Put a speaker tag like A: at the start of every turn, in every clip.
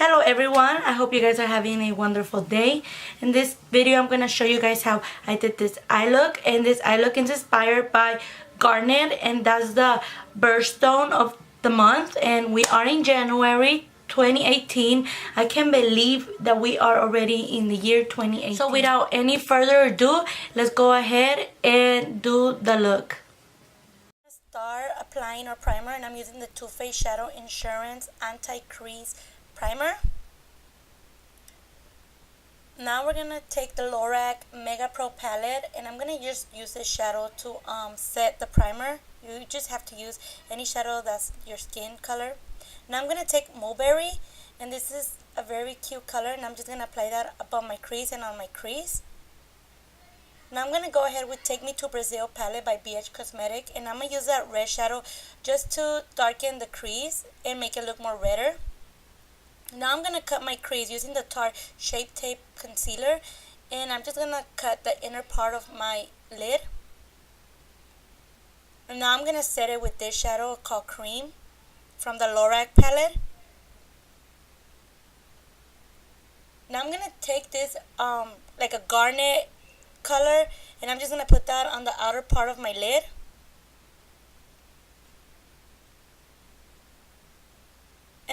A: Hello everyone, I hope you guys are having a wonderful day. In this video I'm going to show you guys how I did this eye look, and this eye look is inspired by Garnet, and that's the birthstone of the month, and we are in January 2018. I can't believe that we are already in the year 2018. So without any further ado, let's go ahead and do the look. Start applying our primer, and I'm using the Too Faced Shadow Insurance Anti-Crease Primer. Now we're gonna take the Lorac Mega Pro palette, and I'm gonna just use this shadow to set the primer. You just have to use any shadow that's your skin color. Now I'm gonna take Mulberry, and this is a very cute color, and I'm just gonna apply that above my crease and on my crease. Now I'm gonna go ahead with Take Me to Brazil palette by BH Cosmetic, and I'm gonna use that red shadow just to darken the crease and make it look more redder. Now I'm going to cut my crease using the Tarte Shape Tape Concealer, and I'm just going to cut the inner part of my lid. And now I'm going to set it with this shadow called Crème from the Lorac palette. Now I'm going to take this like a garnet color, and I'm just going to put that on the outer part of my lid.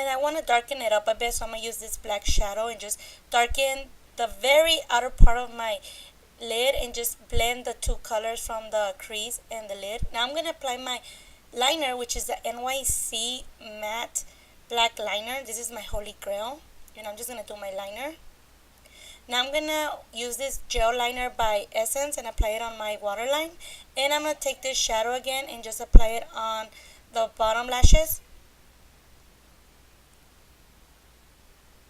A: And I want to darken it up a bit, so I'm going to use this black shadow and just darken the very outer part of my lid and just blend the two colors from the crease and the lid. Now I'm going to apply my liner, which is the NYC Matte Black Liner. This is my holy grail, and I'm just going to do my liner. Now I'm going to use this gel liner by Essence and apply it on my waterline. And I'm going to take this shadow again and just apply it on the bottom lashes.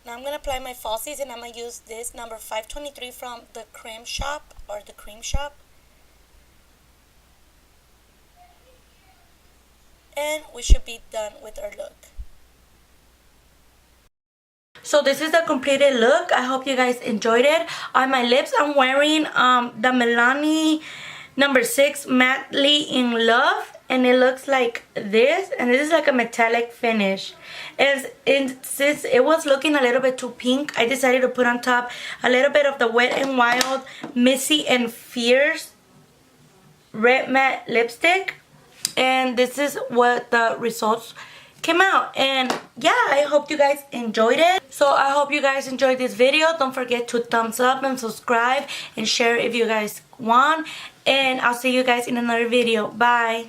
A: Now I'm going to apply my falsies, and I'm going to use this number 523 from the Crème shop, or the Cream shop. And we should be done with our look. So this is the completed look. I hope you guys enjoyed it. On my lips I'm wearing the Milani number 6 Madly in Love, and it looks like this, and this is like a metallic finish. And since it was looking a little bit too pink, I decided to put on top a little bit of the Wet n Wild Missy and Fierce Red Matte Lipstick, and this is what the results came out. And yeah, I hope you guys enjoyed it. So I hope you guys enjoyed this video. Don't forget to thumbs up and subscribe and share if you guys want, and I'll see you guys in another video. Bye.